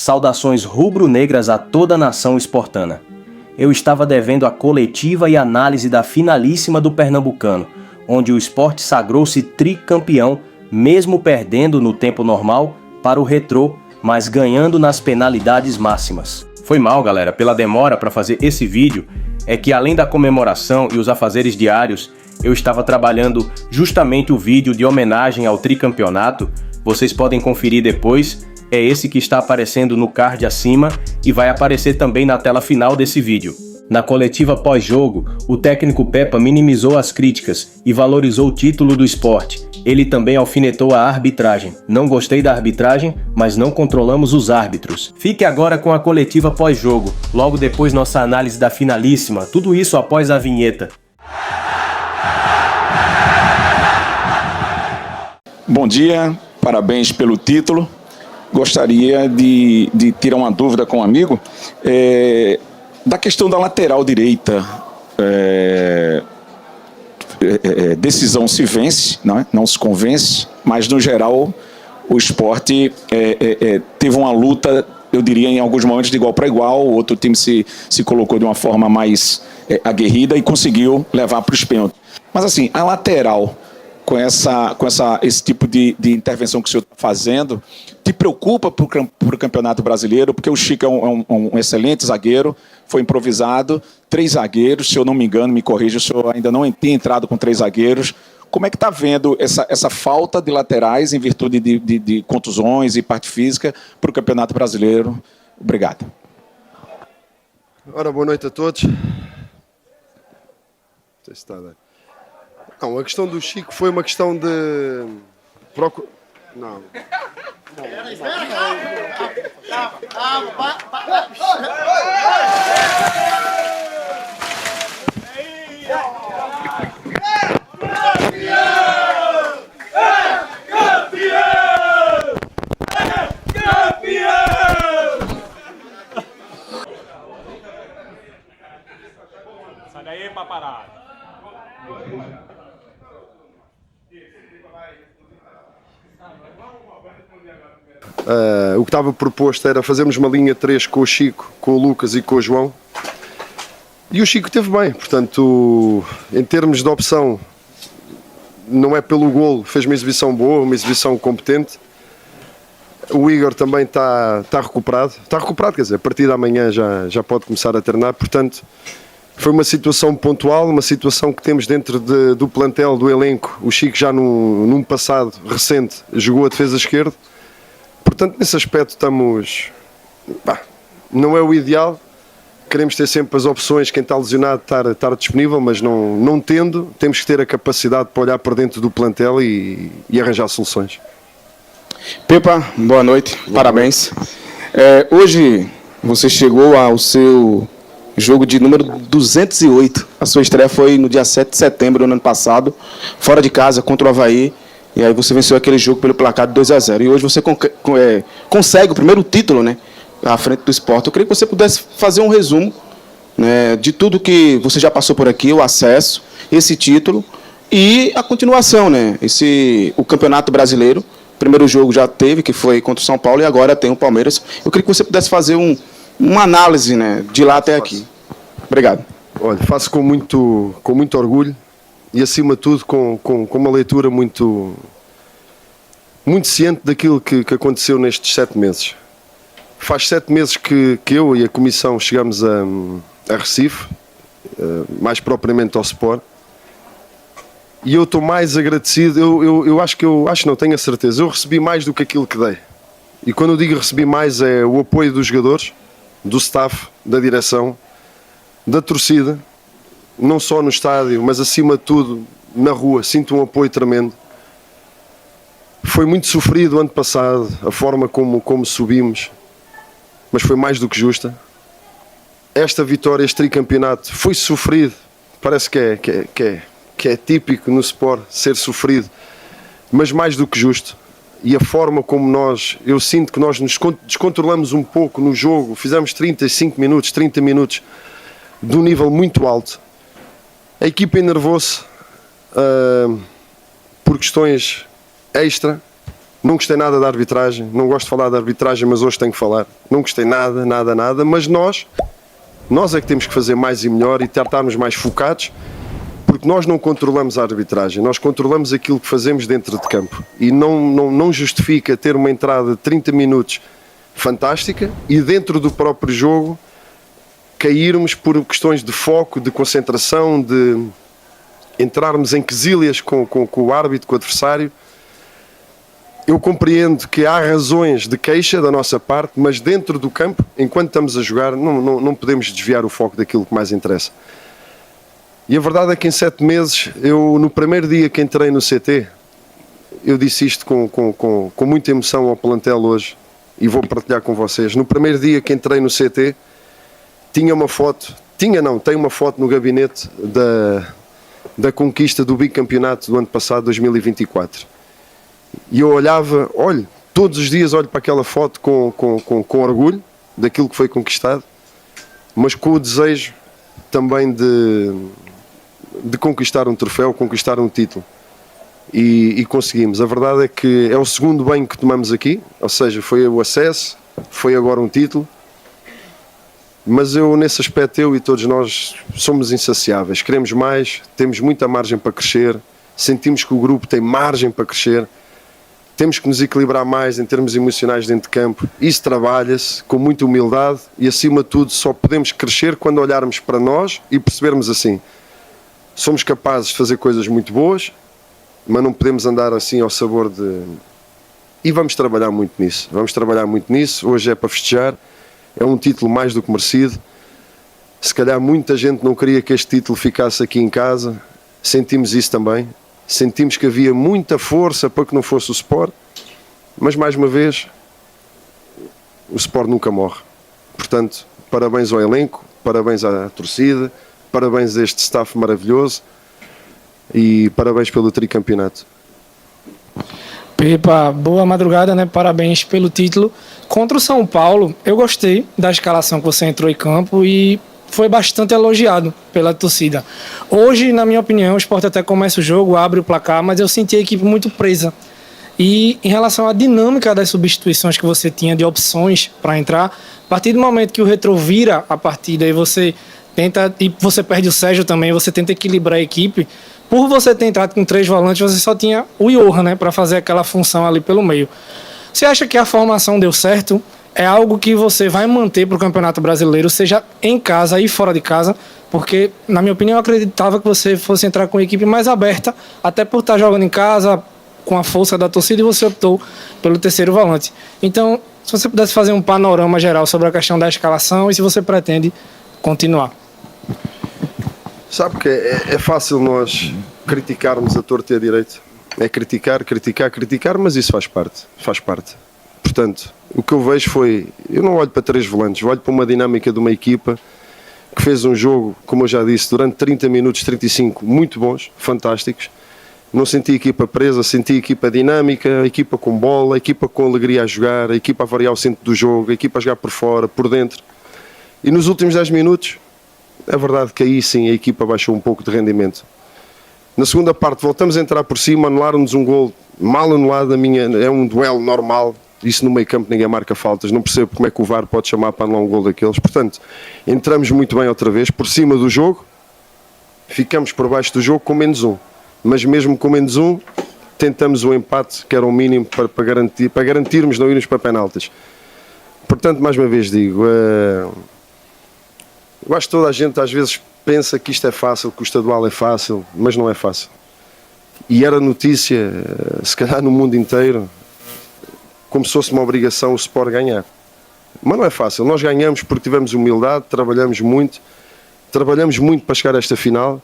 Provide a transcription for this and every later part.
Saudações rubro-negras a toda a nação esportana. Eu estava devendo a coletiva e análise da finalíssima do Pernambucano, onde o Sport sagrou-se tricampeão, mesmo perdendo no tempo normal para o Retrô, mas ganhando nas penalidades máximas. Foi mal, galera, pela demora para fazer esse vídeo, é que além da comemoração e os afazeres diários, eu estava trabalhando justamente o vídeo de homenagem ao tricampeonato. Vocês podem conferir depois, é esse que está aparecendo no card acima e vai aparecer também na tela final desse vídeo. Na coletiva pós-jogo, o técnico Pepa minimizou as críticas e valorizou o título do Sport. Ele também alfinetou a arbitragem. Não gostei da arbitragem, mas não controlamos os árbitros. Fique agora com a coletiva pós-jogo, logo depois nossa análise da finalíssima, tudo isso após a vinheta. Bom dia, parabéns pelo título. Gostaria de tirar uma dúvida com um amigo da questão da lateral direita. Decisão se vence, não se convence, mas no geral o Sport teve uma luta, eu diria, em alguns momentos de igual para igual. O outro time se colocou de uma forma mais aguerrida e conseguiu levar para os pênaltis. Mas assim, a lateral, com esse tipo de intervenção que o senhor está fazendo, te preocupa para o Campeonato Brasileiro? Porque o Chico é um excelente zagueiro, foi improvisado, 3 zagueiros, se eu não me engano, me corrija, o senhor ainda não tem entrado com 3 zagueiros. Como é que está vendo essa falta de laterais em virtude de contusões e parte física para o Campeonato Brasileiro? Obrigado. Ora, boa noite a todos. Não, a questão do Chico foi uma questão de... Não. Sai daí, paparazzo. O que estava proposto era fazermos uma linha 3 com o Chico, com o Lucas e com o João. E o Chico esteve bem, portanto, em termos de opção, não é pelo golo, fez uma exibição boa, uma exibição competente. O Igor também está recuperado, quer dizer, a partir de amanhã já pode começar a treinar, portanto, foi uma situação pontual, uma situação que temos dentro do plantel, do elenco. O Chico já num passado recente jogou a defesa esquerda. Portanto, nesse aspecto estamos... não é o ideal, queremos ter sempre as opções, quem está lesionado estar disponível, mas não tendo, temos que ter a capacidade para olhar para dentro do plantel e arranjar soluções. Pepa, boa noite, parabéns. Hoje você chegou ao seu jogo de número 208, a sua estreia foi no dia 7 de setembro do ano passado, fora de casa, contra o Avaí. E aí você venceu aquele jogo pelo placar de 2-0. E hoje você consegue o primeiro título, né, à frente do Sport. Eu queria que você pudesse fazer um resumo, né, de tudo que você já passou por aqui, o acesso, esse título e a continuação, né, o Campeonato Brasileiro. O primeiro jogo já teve, que foi contra o São Paulo, e agora tem o Palmeiras. Eu queria que você pudesse fazer uma análise, né, de lá até aqui. Obrigado. Olha, faço com muito orgulho. E, acima de tudo, com uma leitura muito ciente daquilo que aconteceu nestes 7 meses. Faz 7 meses que eu e a Comissão chegamos a Recife, mais propriamente ao Sport, e eu estou mais agradecido. Eu acho não, tenho a certeza, eu recebi mais do que aquilo que dei. E quando eu digo recebi mais, é o apoio dos jogadores, do staff, da direção, da torcida, não só no estádio, mas acima de tudo na rua. Sinto um apoio tremendo. Foi muito sofrido o ano passado, a forma como subimos, mas foi mais do que justa. Esta vitória, este tricampeonato, foi sofrido. Parece que é típico no Sport ser sofrido, mas mais do que justo. E a forma como eu sinto que nós nos descontrolamos um pouco no jogo, fizemos 35 minutos, 30 minutos de um nível muito alto. A equipa enervou-se por questões extra, Não gostei nada da arbitragem, não gosto de falar da arbitragem, mas hoje tenho que falar. Não gostei nada, mas nós é que temos que fazer mais e melhor e estarmos mais focados, porque nós não controlamos a arbitragem, nós controlamos aquilo que fazemos dentro de campo. E não justifica ter uma entrada de 30 minutos fantástica e dentro do próprio jogo cairmos por questões de foco, de concentração, de entrarmos em quesilhas com o árbitro, com o adversário. Eu compreendo que há razões de queixa da nossa parte, mas dentro do campo, enquanto estamos a jogar, não podemos desviar o foco daquilo que mais interessa. E a verdade é que em 7 meses, eu no primeiro dia que entrei no CT, eu disse isto com muita emoção ao plantel hoje, e vou partilhar com vocês. No primeiro dia que entrei no CT, tinha uma foto, tem uma foto no gabinete da conquista do bicampeonato do ano passado, 2024. E eu olhava, todos os dias olho para aquela foto com orgulho daquilo que foi conquistado, mas com o desejo também de conquistar um troféu, conquistar um título. E conseguimos. A verdade é que é o segundo banho que tomamos aqui, ou seja, foi o acesso, foi agora um título, mas nesse aspecto, eu e todos nós somos insaciáveis, queremos mais, temos muita margem para crescer, sentimos que o grupo tem margem para crescer. Temos que nos equilibrar mais em termos emocionais dentro de campo. Isso trabalha-se com muita humildade e, acima de tudo, só podemos crescer quando olharmos para nós e percebermos assim: somos capazes de fazer coisas muito boas, mas não podemos andar assim ao sabor de... E vamos trabalhar muito nisso. Hoje é para festejar, é um título mais do que merecido. Se calhar muita gente não queria que este título ficasse aqui em casa, sentimos isso também. Sentimos que havia muita força para que não fosse o Sport, mas mais uma vez, o Sport nunca morre. Portanto, parabéns ao elenco, parabéns à torcida, parabéns a este staff maravilhoso e parabéns pelo tricampeonato. Pepa, boa madrugada, né? Parabéns pelo título. Contra o São Paulo, eu gostei da escalação que você entrou em campo e foi bastante elogiado pela torcida. Hoje, na minha opinião, o Sport até começa o jogo, abre o placar, mas eu senti a equipe muito presa. E em relação à dinâmica das substituições que você tinha de opções para entrar, a partir do momento que o Retro vira a partida e você perde o Sérgio também, você tenta equilibrar a equipe, por você ter entrado com 3 volantes, você só tinha o Johan, né, para fazer aquela função ali pelo meio. Você acha que a formação deu certo? É algo que você vai manter para o Campeonato Brasileiro, seja em casa e fora de casa, porque, na minha opinião, eu acreditava que você fosse entrar com a equipe mais aberta, até por estar jogando em casa, com a força da torcida, e você optou pelo terceiro volante. Então, se você pudesse fazer um panorama geral sobre a questão da escalação e se você pretende continuar. Sabe que é fácil nós criticarmos a torta e a direito. É criticar, mas isso faz parte. Portanto, o que eu vejo foi, eu não olho para 3 volantes, eu olho para uma dinâmica de uma equipa que fez um jogo, como eu já disse, durante 30 minutos, 35, muito bons, fantásticos. Não senti a equipa presa, senti a equipa dinâmica, a equipa com bola, a equipa com alegria a jogar, a equipa a variar o centro do jogo, a equipa a jogar por fora, por dentro. E nos últimos 10 minutos, é verdade que aí sim a equipa baixou um pouco de rendimento. Na segunda parte voltamos a entrar por cima, anularam-nos um gol mal anulado, é um duelo normal. Isso no meio campo ninguém marca faltas, não percebo como é que o VAR pode chamar para anular um gol daqueles. Portanto, entramos muito bem outra vez, por cima do jogo, ficamos por baixo do jogo com -1. Mas mesmo com -1, tentamos o empate, que era o mínimo para garantirmos não irmos para penaltis. Portanto, mais uma vez digo, eu acho que toda a gente às vezes pensa que isto é fácil, que o estadual é fácil, mas não é fácil. E era notícia, se calhar no mundo inteiro, como se fosse uma obrigação o Sport ganhar. Mas não é fácil, nós ganhamos porque tivemos humildade, trabalhamos muito para chegar a esta final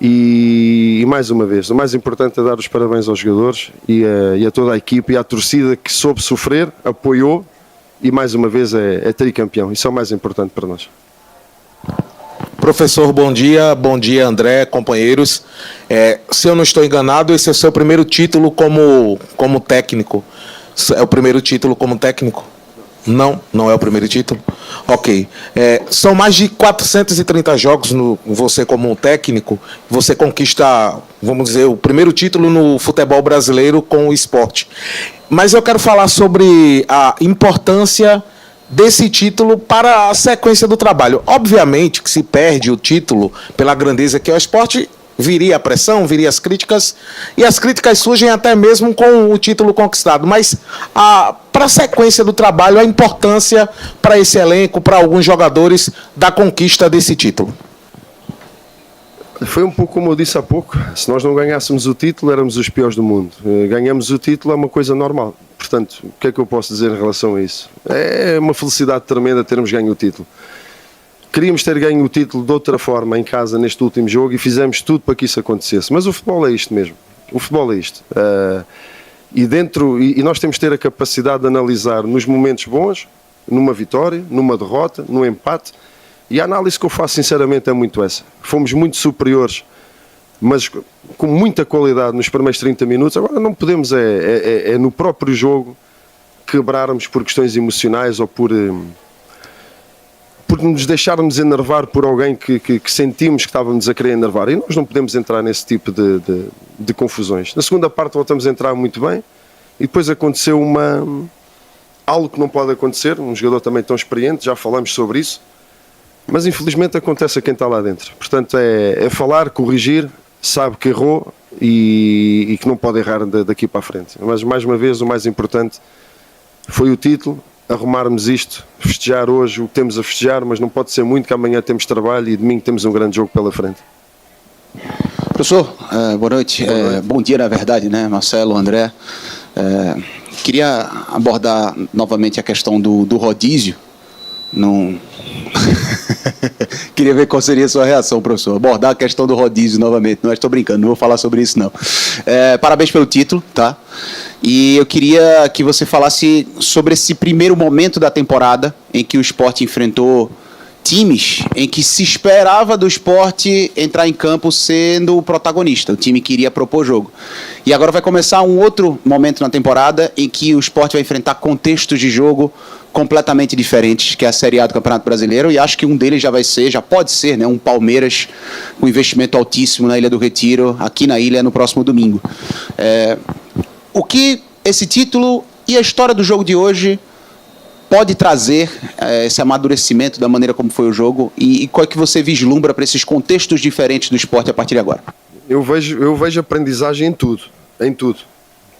e mais uma vez, o mais importante é dar os parabéns aos jogadores e a toda a equipe e à torcida que soube sofrer, apoiou e mais uma vez é tricampeão, isso é o mais importante para nós. Professor, bom dia André, companheiros. Se eu não estou enganado, esse é o seu primeiro título como técnico. É o primeiro título como técnico? Não é o primeiro título? Ok. São mais de 430 jogos, você como um técnico, você conquista, vamos dizer, o primeiro título no futebol brasileiro com o esporte. Mas eu quero falar sobre a importância desse título para a sequência do trabalho. Obviamente que se perde o título pela grandeza que é o esporte, viria a pressão, viria as críticas, e as críticas surgem até mesmo com o título conquistado. Mas para a sequência do trabalho, a importância para esse elenco, para alguns jogadores, da conquista desse título. Foi um pouco como eu disse há pouco, se nós não ganhássemos o título, éramos os piores do mundo. Ganhamos o título é uma coisa normal. Portanto, o que é que eu posso dizer em relação a isso? É uma felicidade tremenda termos ganho o título. Queríamos ter ganho o título de outra forma em casa neste último jogo e fizemos tudo para que isso acontecesse. Mas o futebol é isto mesmo. O futebol é isto. E nós temos que ter a capacidade de analisar nos momentos bons, numa vitória, numa derrota, num empate. E a análise que eu faço sinceramente é muito essa. Fomos muito superiores, mas com muita qualidade nos primeiros 30 minutos. Agora não podemos no próprio jogo quebrarmos por questões emocionais ou por nos deixarmos enervar por alguém que sentimos que estávamos a querer enervar. E nós não podemos entrar nesse tipo de confusões. Na segunda parte voltamos a entrar muito bem e depois aconteceu algo que não pode acontecer, um jogador também tão experiente, já falamos sobre isso, mas infelizmente acontece a quem está lá dentro. Portanto é falar, corrigir, sabe que errou e que não pode errar daqui para a frente. Mas mais uma vez o mais importante foi o título, arrumarmos isto, festejar hoje o que temos a festejar, mas não pode ser muito, que amanhã temos trabalho e domingo temos um grande jogo pela frente. Professor, boa noite. Bom dia, na verdade, né, Marcelo, André. Queria abordar novamente a questão do rodízio. Não... Queria ver qual seria a sua reação, professor. Abordar a questão do rodízio novamente. Não estou brincando, não vou falar sobre isso, não. Parabéns pelo título, tá? E eu queria que você falasse sobre esse primeiro momento da temporada em que o Sport enfrentou times em que se esperava do Sport entrar em campo sendo o protagonista, o time que iria propor jogo. E agora vai começar um outro momento na temporada em que o Sport vai enfrentar contextos de jogo completamente diferentes, que é a Série A do Campeonato Brasileiro, e acho que um deles já pode ser, né, um Palmeiras com investimento altíssimo na Ilha do Retiro, aqui na ilha, no próximo domingo. O que esse título e a história do jogo de hoje pode trazer esse amadurecimento da maneira como foi o jogo e qual é que você vislumbra para esses contextos diferentes do esporte a partir de agora? Eu vejo aprendizagem em tudo.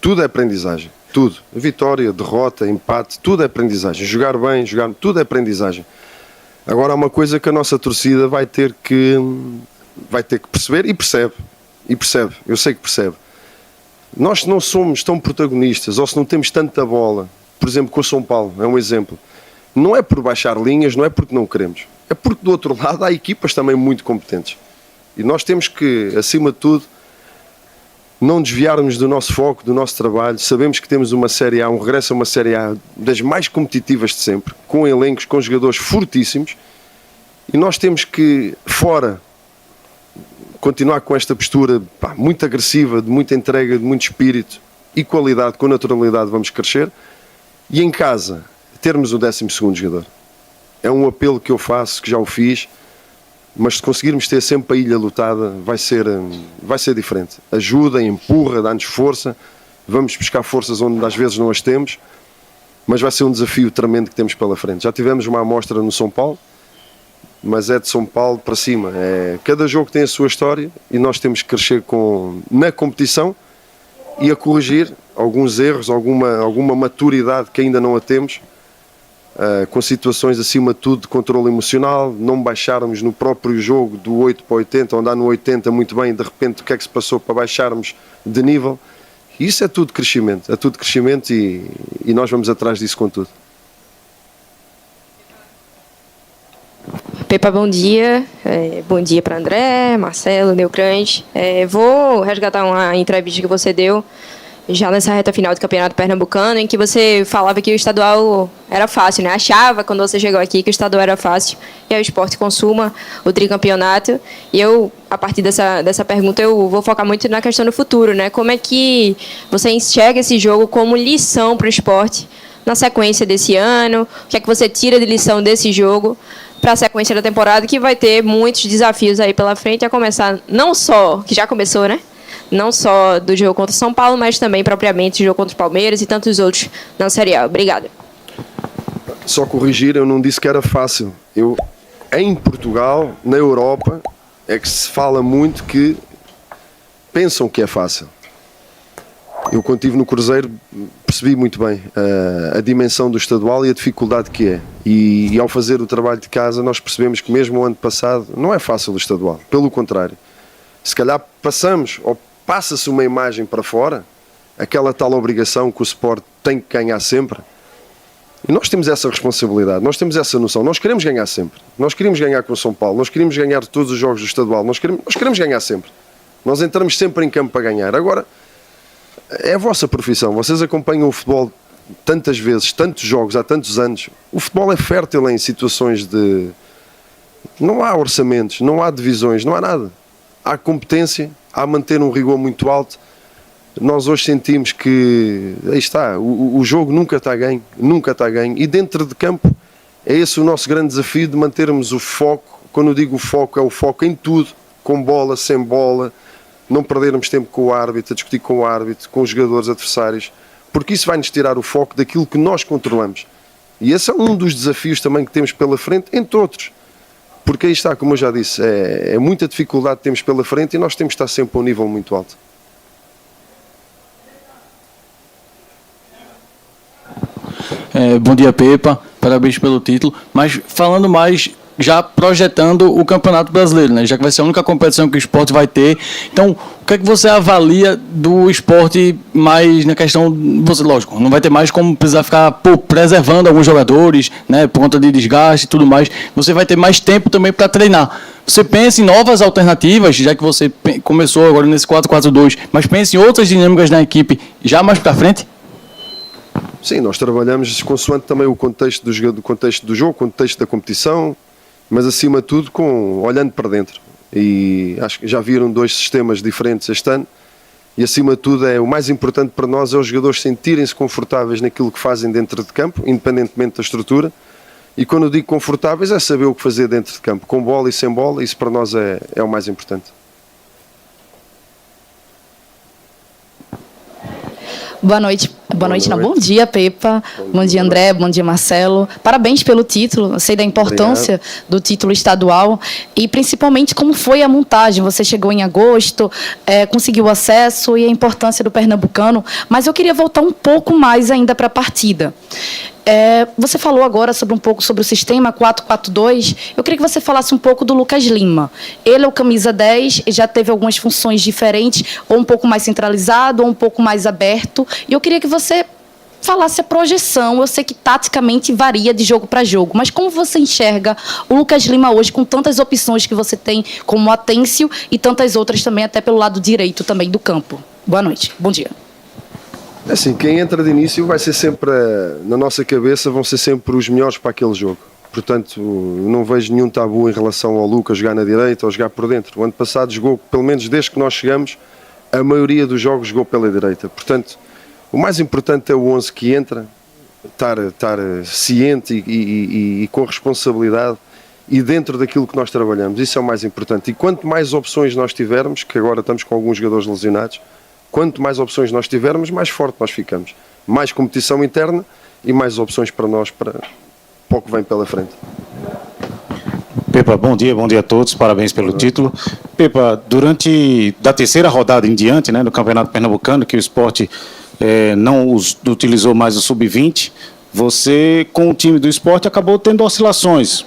Tudo é aprendizagem. Tudo. Vitória, derrota, empate, tudo é aprendizagem. Jogar bem, tudo é aprendizagem. Agora há uma coisa que a nossa torcida vai ter que perceber e percebe. Eu sei que percebe. Nós se não somos tão protagonistas ou se não temos tanta bola, por exemplo, com o São Paulo, é um exemplo, não é por baixar linhas, não é porque não queremos, é porque do outro lado há equipas também muito competentes. E nós temos que, acima de tudo, não desviarmos do nosso foco, do nosso trabalho. Sabemos que temos uma Série A, um regresso a uma Série A das mais competitivas de sempre, com elencos, com jogadores fortíssimos, e nós temos que, fora, continuar com esta postura muito agressiva, de muita entrega, de muito espírito e qualidade, com naturalidade vamos crescer, e em casa termos o 12º jogador. É um apelo que eu faço, que já o fiz, mas se conseguirmos ter sempre a ilha lotada vai ser diferente. Ajuda, empurra, dá-nos força, vamos buscar forças onde às vezes não as temos, mas vai ser um desafio tremendo que temos pela frente. Já tivemos uma amostra no São Paulo, mas é de São Paulo para cima. Cada jogo tem a sua história e nós temos que crescer na competição e a corrigir alguns erros, alguma maturidade que ainda não a temos, com situações acima de tudo de controle emocional, não baixarmos no próprio jogo do 8 para 80, ou andar no 80 muito bem, de repente o que é que se passou para baixarmos de nível. E isso é tudo crescimento, e nós vamos atrás disso com tudo. Pepa, bom dia. Bom dia para André, Marcelo, Neucrante. Vou resgatar uma entrevista que você deu já nessa reta final do Campeonato Pernambucano, em que você falava que o estadual era fácil, né? Achava, quando você chegou aqui, que o estadual era fácil e aí o Sport consuma o tricampeonato. E eu, a partir dessa pergunta, eu vou focar muito na questão do futuro, né? Como é que você enxerga esse jogo como lição para o Sport na sequência desse ano? O que é que você tira de lição desse jogo para a sequência da temporada, que vai ter muitos desafios aí pela frente, a começar não só, que já começou, né? Não só do jogo contra o São Paulo, mas também propriamente do jogo contra o Palmeiras e tantos outros na Série A. Obrigada. Só corrigir, eu não disse que era fácil. Em Portugal, na Europa, é que se fala muito que pensam que é fácil. Eu, quando estive no Cruzeiro, percebi muito bem a dimensão do estadual e a dificuldade que é. E ao fazer o trabalho de casa, nós percebemos que mesmo o ano passado não é fácil o estadual. Pelo contrário. Se calhar passamos, ou passa-se uma imagem para fora, aquela tal obrigação que o Sport tem que ganhar sempre. E nós temos essa responsabilidade, nós temos essa noção. Nós queremos ganhar sempre. Nós queremos ganhar com o São Paulo, nós queremos ganhar todos os jogos do estadual, nós queremos ganhar sempre. Nós entramos sempre em campo para ganhar. Agora, é a vossa profissão. Vocês acompanham o futebol tantas vezes, tantos jogos, há tantos anos. O futebol é fértil em situações de... Não há orçamentos, não há divisões, não há nada. Há competência, há manter um rigor muito alto. Nós hoje sentimos que, aí está, o jogo nunca está ganho, nunca está ganho. E dentro de campo é esse o nosso grande desafio, de mantermos o foco. Quando eu digo o foco, é o foco em tudo, com bola, sem bola, não perdermos tempo com o árbitro, a discutir com o árbitro, com os jogadores adversários, porque isso vai-nos tirar o foco daquilo que nós controlamos. E esse é um dos desafios também que temos pela frente, entre outros. Porque aí está, como eu já disse, é muita dificuldade que temos pela frente e nós temos que estar sempre a um nível muito alto. Bom dia, Pepa. Parabéns pelo título. Mas falando mais, já projetando o Campeonato Brasileiro, né? Já que vai ser a única competição que o esporte vai ter. Então, o que é que você avalia do esporte mais na questão... Você, lógico, não vai ter mais como precisar ficar preservando alguns jogadores, né? Por conta de desgaste e tudo mais. Você vai ter mais tempo também para treinar. Você pensa em novas alternativas, já que você começou agora nesse 4-4-2, mas pensa em outras dinâmicas na equipe já mais para frente? Sim, nós trabalhamos consoante também o contexto do jogo, contexto da competição, mas acima de tudo olhando para dentro. E acho que já viram 2 sistemas diferentes este ano, e acima de tudo o mais importante para nós é os jogadores sentirem-se confortáveis naquilo que fazem dentro de campo, independentemente da estrutura. E quando eu digo confortáveis é saber o que fazer dentro de campo, com bola e sem bola. Isso para nós é o mais importante. Boa noite. Bom dia, Pepa. Bom dia, André. Bom dia, Marcelo. Parabéns pelo título. Eu sei da importância do título estadual e principalmente como foi a montagem. Você chegou em agosto, conseguiu acesso e a importância do Pernambucano. Mas eu queria voltar um pouco mais ainda para a partida. Você falou agora um pouco sobre o sistema 4-4-2. Eu queria que você falasse um pouco do Lucas Lima. Ele é o camisa 10, já teve algumas funções diferentes, ou um pouco mais centralizado, ou um pouco mais aberto. E eu queria que você falasse a projeção. Eu sei que taticamente varia de jogo para jogo, mas como você enxerga o Lucas Lima hoje, com tantas opções que você tem, como o Atêncio e tantas outras também, até pelo lado direito também do campo? Boa noite, bom dia. Assim, quem entra de início vai ser sempre, na nossa cabeça, vão ser sempre os melhores para aquele jogo. Portanto, não vejo nenhum tabu em relação ao Lucas jogar na direita ou jogar por dentro. O ano passado jogou, pelo menos desde que nós chegamos, a maioria dos jogos jogou pela direita. Portanto, o mais importante é o 11 que entra, estar ciente e com responsabilidade e dentro daquilo que nós trabalhamos. Isso é o mais importante. E quanto mais opções nós tivermos, que agora estamos com alguns jogadores lesionados, quanto mais opções nós tivermos, mais forte nós ficamos. Mais competição interna e mais opções para nós, para o que vem pela frente. Pepa, bom dia a todos, parabéns pelo título. Pepa, durante da terceira rodada em diante, né, do Campeonato Pernambucano, que o Sport não utilizou mais o Sub-20, você, com o time do Sport, acabou tendo oscilações.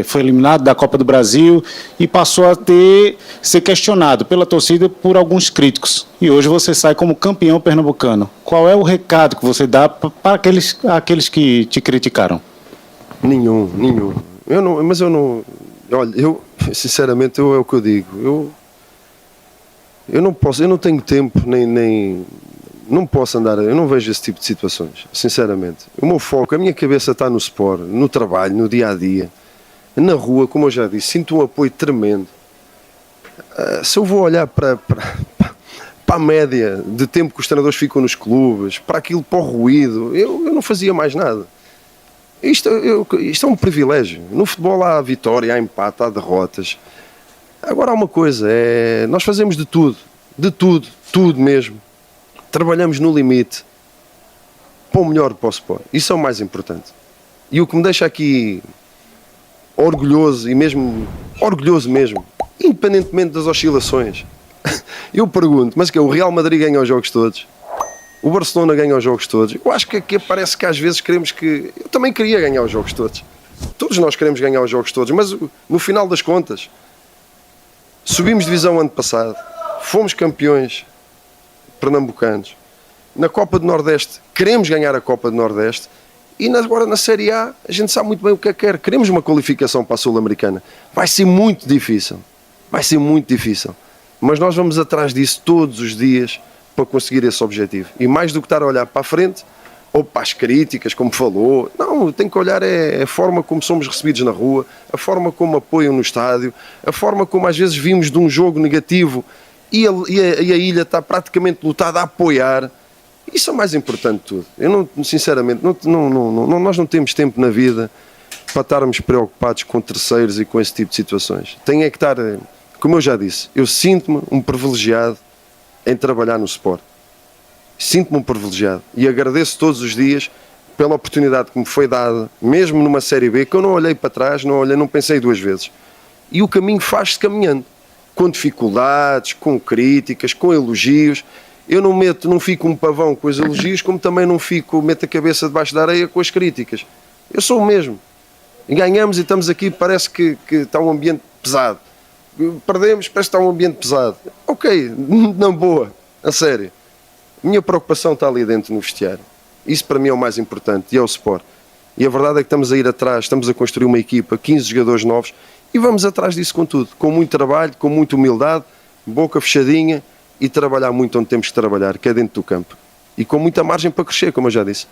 Foi eliminado da Copa do Brasil e passou a ser questionado pela torcida por alguns críticos. E hoje você sai como campeão pernambucano. Qual é o recado que você dá para aqueles que te criticaram? Nenhum. Olha, sinceramente, é o que eu digo. Eu não posso, eu não tenho tempo, nem não posso andar, eu não vejo esse tipo de situações, sinceramente. O meu foco, a minha cabeça está no sport, no trabalho, no dia a dia, na rua, como eu já disse, sinto um apoio tremendo. Se eu vou olhar para para a média de tempo que os treinadores ficam nos clubes, para aquilo, para o ruído, eu não fazia mais nada. Isto é um privilégio. No futebol há vitória, há empate, há derrotas. Agora há uma coisa, nós fazemos de tudo mesmo. Trabalhamos no limite para o melhor para o Sport. Isso é o mais importante. E o que me deixa aqui orgulhoso mesmo, independentemente das oscilações, eu pergunto, mas que o Real Madrid ganha os jogos todos? O Barcelona ganha os jogos todos? Eu acho que parece que às vezes queremos que... Eu também queria ganhar os jogos todos. Todos nós queremos ganhar os jogos todos, mas no final das contas, subimos divisão ano passado, fomos campeões pernambucanos. Na Copa do Nordeste, queremos ganhar a Copa do Nordeste. E agora na Série A, a gente sabe muito bem o que é que quer. Queremos uma qualificação para a Sul-Americana. Vai ser muito difícil. Mas nós vamos atrás disso todos os dias para conseguir esse objetivo. E mais do que estar a olhar para a frente, ou para as críticas, como falou, não, tem que olhar a forma como somos recebidos na rua, a forma como apoiam no estádio, a forma como às vezes vimos de um jogo negativo e a ilha está praticamente lotada a apoiar. Isso é o mais importante de tudo. Eu não, sinceramente, nós não temos tempo na vida para estarmos preocupados com terceiros e com esse tipo de situações. Tem é que estar, como eu já disse, eu sinto-me um privilegiado em trabalhar no Sport. Sinto-me um privilegiado e agradeço todos os dias pela oportunidade que me foi dada, mesmo numa Série B, que eu não olhei para trás, não pensei duas vezes. E o caminho faz-se caminhando, com dificuldades, com críticas, com elogios. Eu não fico um pavão com os elogios, como também meto a cabeça debaixo da areia com as críticas. Eu sou o mesmo. E ganhamos e estamos aqui, parece que está um ambiente pesado. Perdemos, parece que está um ambiente pesado. Ok, na boa, a sério. Minha preocupação está ali dentro no vestiário. Isso para mim é o mais importante, e é o Sport. E a verdade é que estamos a ir atrás, estamos a construir uma equipa, 15 jogadores novos, e vamos atrás disso com tudo. Com muito trabalho, com muita humildade, boca fechadinha, e trabalhar muito onde temos que trabalhar, que é dentro do campo. E com muita margem para crescer, como eu já disse.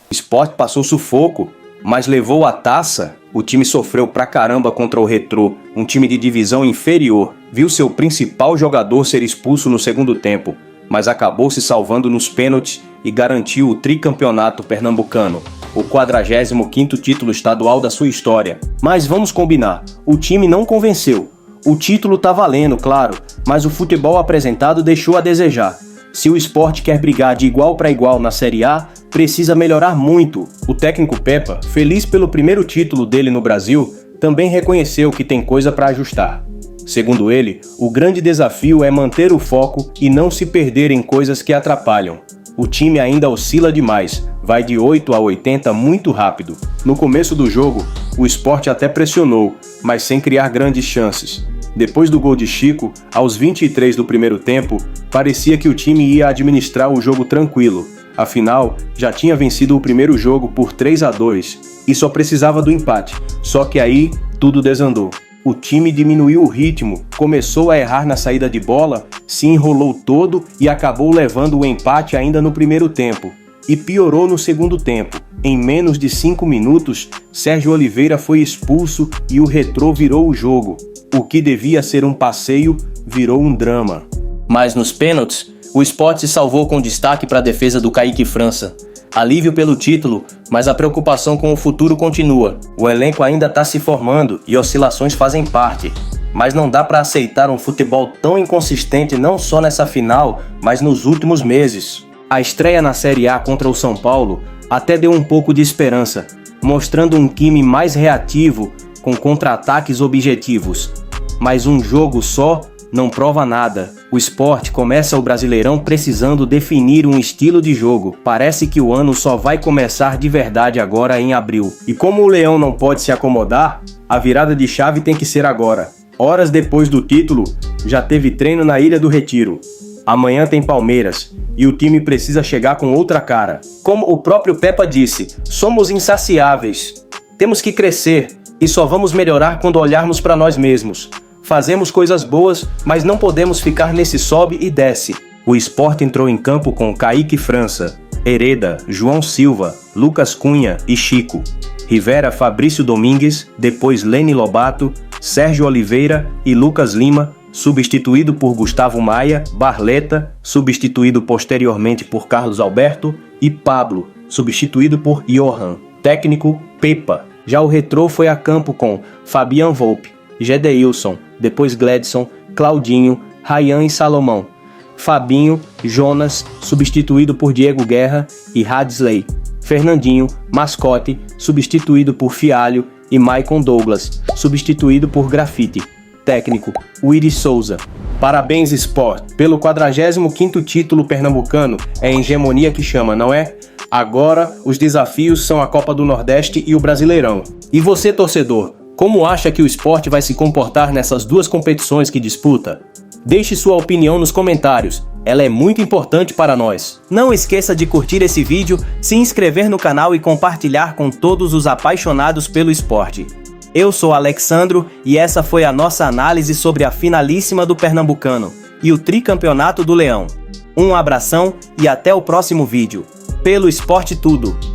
O Sport passou sufoco, mas levou a taça. O time sofreu pra caramba contra o Retrô, um time de divisão inferior. Viu seu principal jogador ser expulso no segundo tempo, mas acabou se salvando nos pênaltis e garantiu o tricampeonato pernambucano, o 45º título estadual da sua história. Mas vamos combinar, o time não convenceu. O título tá valendo, claro, mas o futebol apresentado deixou a desejar. Se o Sport quer brigar de igual para igual na Série A, precisa melhorar muito. O técnico Pepa, feliz pelo primeiro título dele no Brasil, também reconheceu que tem coisa para ajustar. Segundo ele, o grande desafio é manter o foco e não se perder em coisas que atrapalham. O time ainda oscila demais, vai de 8 a 80 muito rápido. No começo do jogo, o Sport até pressionou, mas sem criar grandes chances. Depois do gol de Chico, aos 23 do primeiro tempo, parecia que o time ia administrar o jogo tranquilo. Afinal, já tinha vencido o primeiro jogo por 3-2 e só precisava do empate. Só que aí, tudo desandou. O time diminuiu o ritmo, começou a errar na saída de bola, se enrolou todo e acabou levando o empate ainda no primeiro tempo. E piorou no segundo tempo. Em menos de 5 minutos, Sérgio Oliveira foi expulso e o Retrô virou o jogo. O que devia ser um passeio virou um drama. Mas nos pênaltis, o Sport se salvou com destaque para a defesa do Kaique França. Alívio pelo título, mas a preocupação com o futuro continua. O elenco ainda está se formando e oscilações fazem parte. Mas não dá para aceitar um futebol tão inconsistente não só nessa final, mas nos últimos meses. A estreia na Série A contra o São Paulo até deu um pouco de esperança, mostrando um time mais reativo, com contra-ataques objetivos. Mas um jogo só não prova nada. O Sport começa o Brasileirão precisando definir um estilo de jogo. Parece que o ano só vai começar de verdade agora em abril. E como o Leão não pode se acomodar, a virada de chave tem que ser agora. Horas depois do título, já teve treino na Ilha do Retiro. Amanhã tem Palmeiras e o time precisa chegar com outra cara. Como o próprio Pepa disse, somos insaciáveis. Temos que crescer e só vamos melhorar quando olharmos para nós mesmos. Fazemos coisas boas, mas não podemos ficar nesse sobe e desce. O Sport entrou em campo com Kaique França, Hereda, João Silva, Lucas Cunha e Chico. Rivera, Fabrício Domingues, depois Lene Lobato, Sérgio Oliveira e Lucas Lima, substituído por Gustavo Maia, Barleta, substituído posteriormente por Carlos Alberto, e Pablo, substituído por Johan. Técnico, Pepa. Já o Retrô foi a campo com Fabian Volpe, Gedeilson, depois Gledson, Claudinho, Ryan e Salomão. Fabinho, Jonas, substituído por Diego Guerra e Hadsley. Fernandinho, Mascote, substituído por Fialho, e Maicon Douglas, substituído por Grafite. Técnico, Willy Souza. Parabéns, Sport! Pelo 45º título pernambucano, é a hegemonia que chama, não é? Agora, os desafios são a Copa do Nordeste e o Brasileirão. E você, torcedor, como acha que o Sport vai se comportar nessas duas competições que disputa? Deixe sua opinião nos comentários, ela é muito importante para nós. Não esqueça de curtir esse vídeo, se inscrever no canal e compartilhar com todos os apaixonados pelo esporte. Eu sou Alexandro e essa foi a nossa análise sobre a finalíssima do Pernambucano e o tricampeonato do Leão. Um abração e até o próximo vídeo. Pelo Esporte Tudo!